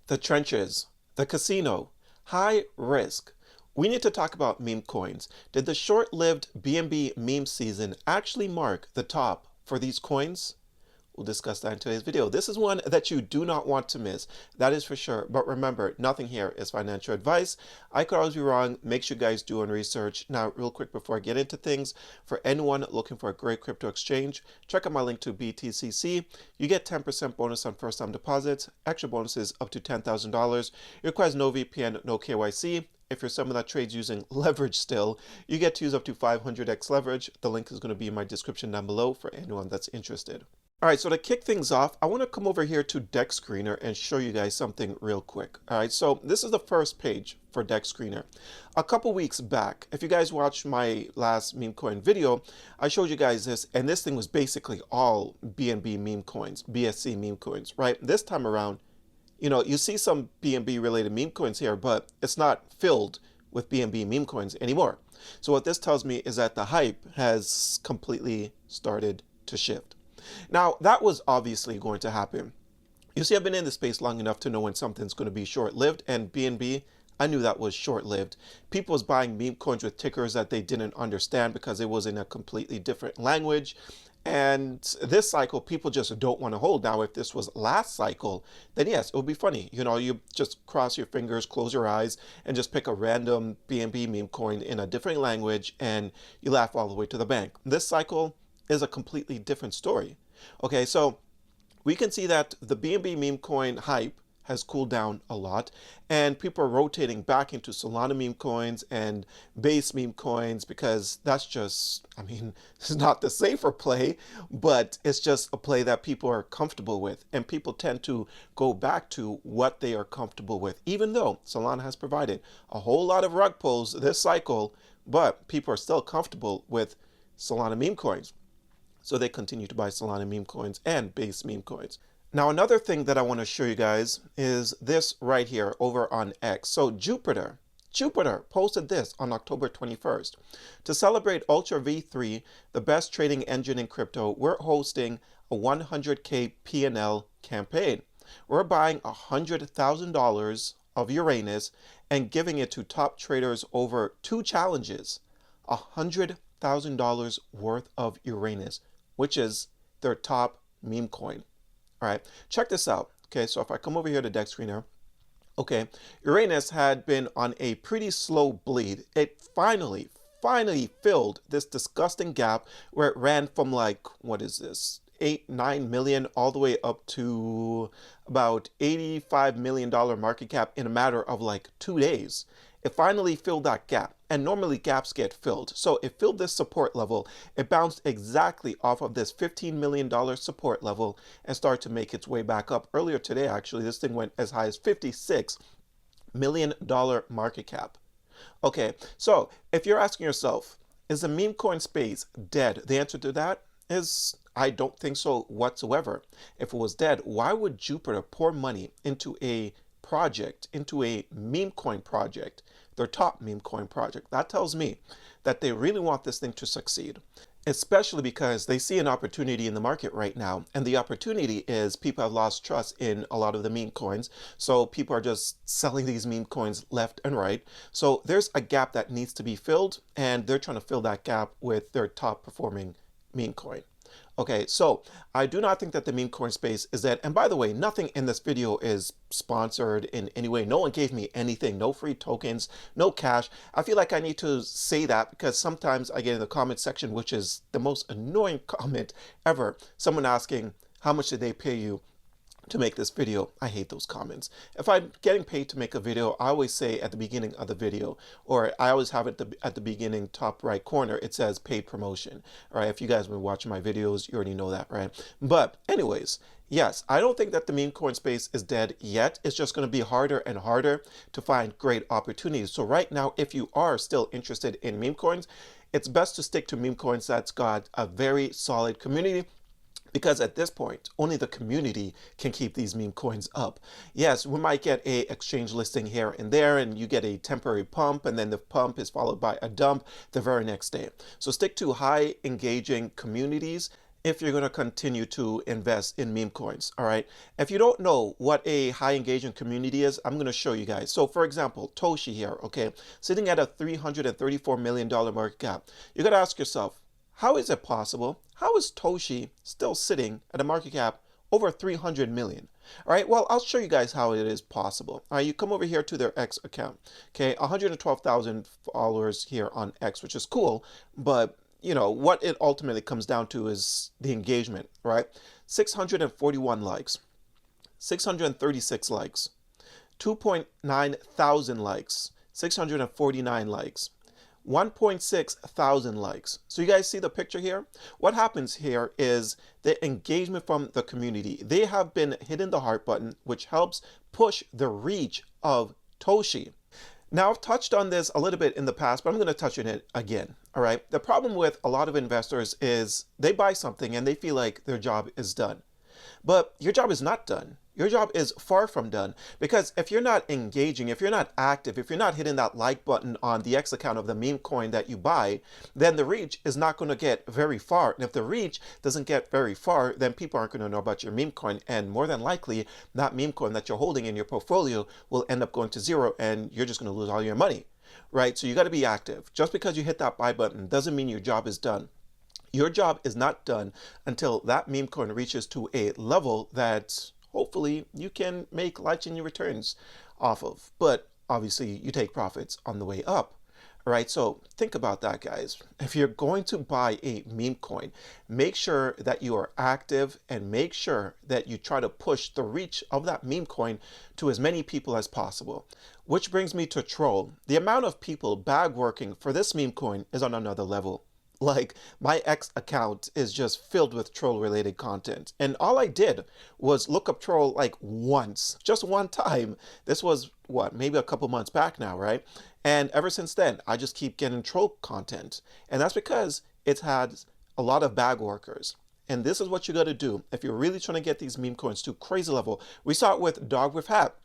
the trenches, the casino, high risk. We need to talk about meme coins. Did the short-lived BNB meme season actually mark the top for these coins? We'll discuss that in today's video. This is one that you do not want to miss. That is for sure. But remember, nothing here is financial advice. I could always be wrong. Make sure you guys do your research. Now, real quick before I get into things, for anyone looking for a great crypto exchange, check out my link to BTCC. You get 10% bonus on first-time deposits, extra bonuses up to $10,000. It requires no VPN, no KYC. If you're someone that trades using leverage still, you get to use up to 500x leverage. The link is going to be in my description down below for anyone that's interested. All right, so to kick things off, I want to come over here to Dex Screener and show you guys something real quick. All right, so this is the first page for Dex Screener. A couple weeks back, if you guys watched my last meme coin video, I showed you guys this, and this thing was basically all BNB meme coins, BSC meme coins, right? This time around, you know, you see some BNB related meme coins here, but it's not filled with BNB meme coins anymore. So what this tells me is that the hype has completely started to shift. Now, that was obviously going to happen. You see, I've been in the space long enough to know when something's going to be short-lived, and BNB, I knew that was short-lived. People was buying meme coins with tickers that they didn't understand because it was in a completely different language. And this cycle, people just don't want to hold. Now, if this was last cycle, then yes, it would be funny. You know, you just cross your fingers, close your eyes, and just pick a random BNB meme coin in a different language, and you laugh all the way to the bank. This cycle is a completely different story. Okay, so we can see that the BNB meme coin hype has cooled down a lot, and people are rotating back into Solana meme coins and base meme coins because that's just, I mean, it's not the safer play, but it's just a play that people are comfortable with, and people tend to go back to what they are comfortable with, even though Solana has provided a whole lot of rug pulls this cycle, but people are still comfortable with Solana meme coins. So they continue to buy Solana meme coins and base meme coins. Now, another thing that I want to show you guys is this right here over on X. So Jupiter posted this on October 21st. To celebrate Ultra V3, the best trading engine in crypto, we're hosting a 100K P&L campaign. We're buying $100,000 of Uranus and giving it to top traders over 2 challenges. $100,000 worth of Uranus, which is their top meme coin. All right, check this out. Okay, so if I come over here to Dex Screener, okay, Uranus had been on a pretty slow bleed. It finally filled this disgusting gap where it ran from like, what is this, 8-9 million all the way up to about $85 million market cap in a matter of like 2 days. It finally filled that gap, and normally gaps get filled. So it filled this support level. It bounced exactly off of this $15 million support level and started to make its way back up. Earlier today, actually, this thing went as high as $56 million market cap. Okay, so if you're asking yourself, is the meme coin space dead? The answer to that is, I don't think so whatsoever. If it was dead, why would Jupiter pour money into a project, into a meme coin project, their top meme coin project? That tells me that they really want this thing to succeed, especially because they see an opportunity in the market right now. And the opportunity is people have lost trust in a lot of the meme coins. So people are just selling these meme coins left and right. So there's a gap that needs to be filled, and they're trying to fill that gap with their top performing meme coin. Okay, so I do not think that the meme coin space is dead. And by the way, nothing in this video is sponsored in any way. No one gave me anything, no free tokens, no cash. I feel like I need to say that because sometimes I get in the comment section, which is the most annoying comment ever, someone asking, how much did they pay you to make this video? I hate those comments. If I'm getting paid to make a video, I always say at the beginning of the video, or I always have it at the beginning top right corner, it says paid promotion. All right, if you guys have been watching my videos, you already know that, right? But anyways, yes, I don't think that the meme coin space is dead yet. It's just going to be harder and harder to find great opportunities. So right now, if you are still interested in meme coins, it's best to stick to meme coins that's got a very solid community, because at this point, only the community can keep these meme coins up. Yes, we might get a exchange listing here and there, and you get a temporary pump, and then the pump is followed by a dump the very next day. So stick to high engaging communities. if you're going to continue to invest in meme coins. All right. If you don't know what a high engagement community is, I'm going to show you guys. So for example, Toshi here, okay, sitting at a $334 million market cap. You got to ask yourself, how is it possible? How is Toshi still sitting at a market cap over 300 million? All right, well, I'll show you guys how it is possible. All right, you come over here to their X account. Okay, 112,000 followers here on X, which is cool, but you know, what it ultimately comes down to is the engagement, right? 641 likes, 636 likes, 2.9 thousand likes, 649 likes, 1.6 thousand likes. So you guys see the picture here? What happens here is the engagement from the community. They have been hitting the heart button, which helps push the reach of Toshi. Now, I've touched on this a little bit in the past, but I'm going to touch on it again. All right. The problem with a lot of investors is they buy something and they feel like their job is done. But your job is not done. Your job is far from done, because if you're not engaging, if you're not active, if you're not hitting that like button on the X account of the meme coin that you buy, then the reach is not going to get very far. And if the reach doesn't get very far, then people aren't going to know about your meme coin. And more than likely, that meme coin that you're holding in your portfolio will end up going to zero and you're just going to lose all your money, right? So you got to be active. Just because you hit that buy button doesn't mean your job is done. Your job is not done until that meme coin reaches to a level that hopefully you can make life-changing returns off of. But obviously you take profits on the way up. All right, so think about that, guys. If you're going to buy a meme coin, make sure that you are active and make sure that you try to push the reach of that meme coin to as many people as possible. Which brings me to Troll. The amount of people bag working for this meme coin is on another level. Like, my X account is just filled with troll related content. And all I did was look up troll like once, just one time. This was what, maybe a couple months back now, right? And ever since then, I just keep getting troll content. And that's because it's had a lot of bag workers. And this is what you got to do if you're really trying to get these meme coins to a crazy level. We saw it with Dog with Hat.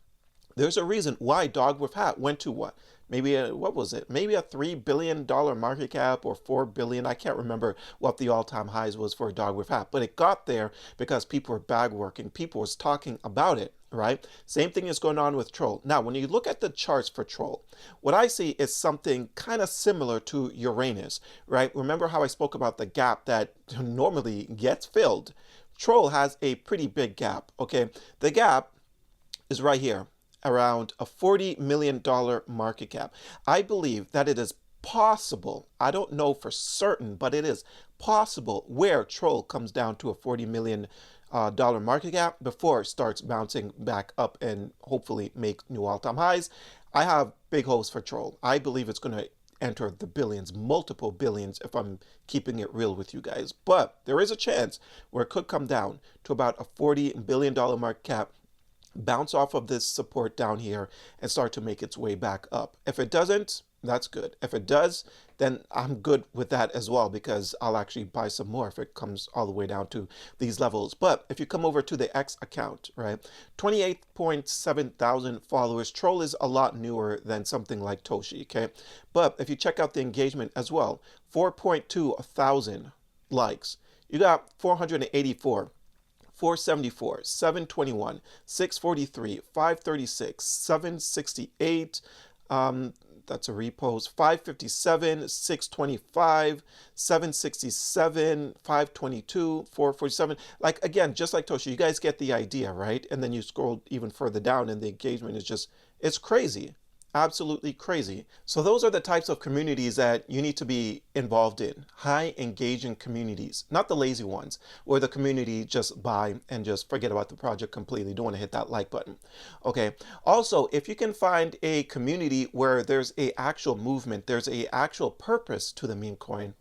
There's a reason why Dog with Hat went to what? Maybe what was it? Maybe a $3 billion market cap or $4 billion. I can't remember what the all-time highs was for a Dog with Hat, but it got there because people were bag working. People was talking about it, right? Same thing is going on with Troll. Now, when you look at the charts for Troll, what I see is something kind of similar to Uranus, right? Remember how I spoke about the gap that normally gets filled? Troll has a pretty big gap, okay? The gap is right here, around a $40 million market cap. I believe that it is possible, I don't know for certain, but it is possible where Troll comes down to a $40 million market cap before it starts bouncing back up and hopefully make new all-time highs. I have big hopes for Troll. I believe it's going to enter the billions, multiple billions, if I'm keeping it real with you guys. But there is a chance where it could come down to about a $40 billion market cap, bounce off of this support down here and start to make its way back up. If it doesn't, that's good. If it does, then I'm good with that as well, because I'll actually buy some more if it comes all the way down to these levels. But if you come over to the X account, right, 28.7 thousand followers. Troll is a lot newer than something like Toshi, okay? But if you check out the engagement as well, 4.2 thousand likes. You got 484. 474, 721, 643, 536, 768, that's a repost, 557, 625, 767, 522, 447. Like, again, just like Toshi, you guys get the idea, right? And then you scroll even further down and the engagement is just, it's crazy. Absolutely crazy. So those are the types of communities that you need to be involved in. High engaging communities, not the lazy ones where the community just buy and just forget about the project completely. Don't want to hit that like button. Okay. Also, if you can find a community where there's a actual movement, there's a actual purpose to the meme coin,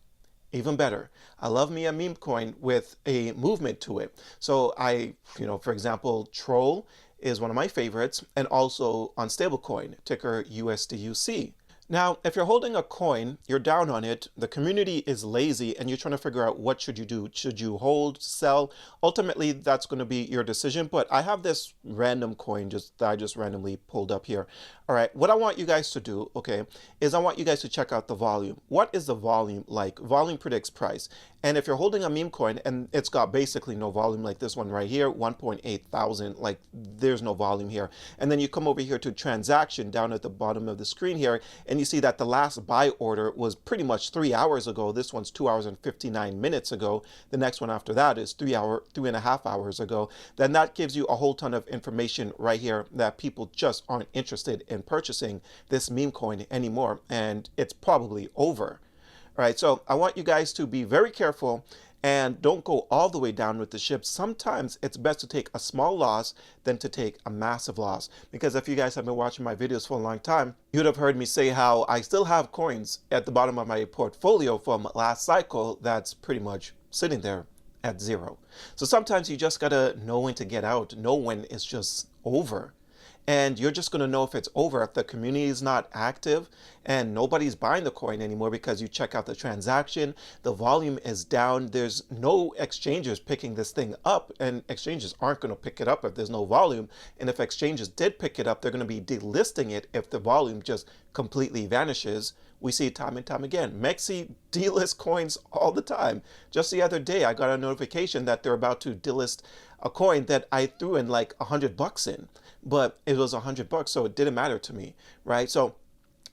even better. I love me a meme coin with a movement to it. So for example, Troll is one of my favorites, and also on stablecoin, ticker USDUC. Now, if you're holding a coin, you're down on it, the community is lazy, and you're trying to figure out what should you do. Should you hold, sell? Ultimately, that's going to be your decision. But I have this random coin that I just randomly pulled up here. All right, what I want you guys to do, okay, is I want you guys to check out the volume. What is the volume like? Volume predicts price. And if you're holding a meme coin and it's got basically no volume, like this one right here, 1.8 thousand, like there's no volume here. And then you come over here to transaction down at the bottom of the screen here, and you see that the last buy order was pretty much 3 hours ago. This one's 2 hours and 59 minutes ago. The next one after that is 3.5 hours ago. Then that gives you a whole ton of information right here that people just aren't interested in purchasing this meme coin anymore, and it's probably over. All right, so I want you guys to be very careful and don't go all the way down with the ship. Sometimes it's best to take a small loss than to take a massive loss. Because if you guys have been watching my videos for a long time, you'd have heard me say how I still have coins at the bottom of my portfolio from last cycle that's pretty much sitting there at zero. So sometimes you just gotta know when to get out, know when it's just over. And you're just going to know if it's over if the community is not active and nobody's buying the coin anymore, because you check out the transaction, the volume is down, there's no exchanges picking this thing up, and exchanges aren't going to pick it up if there's no volume. And if exchanges did pick it up, they're going to be delisting it if the volume just completely vanishes. We see it time and time again. Mexi delist coins all the time. Just the other day, I got a notification that they're about to delist a coin that I threw in like $100 in, but it was $100, so it didn't matter to me, right? So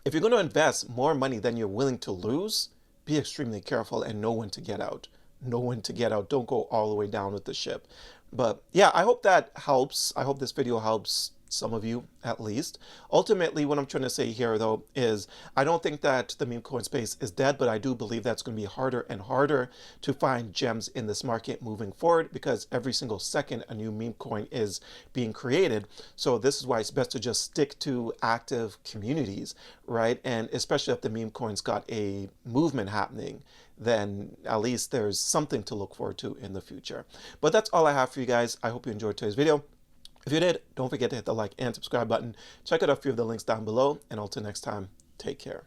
if you're going to invest more money than you're willing to lose, be extremely careful and know when to get out. Know when to get out. Don't go all the way down with the ship. But yeah, I hope that helps. I hope this video helps some of you at least. Ultimately, what I'm trying to say here though is I don't think that the meme coin space is dead, but I do believe that's going to be harder and harder to find gems in this market moving forward, because every single second a new meme coin is being created. So this is why it's best to just stick to active communities, right? And especially if the meme coin's got a movement happening, then at least there's something to look forward to in the future. But that's all I have for you guys. I hope you enjoyed today's video. If you did, don't forget to hit the like and subscribe button. Check out a few of the links down below, and until next time, take care.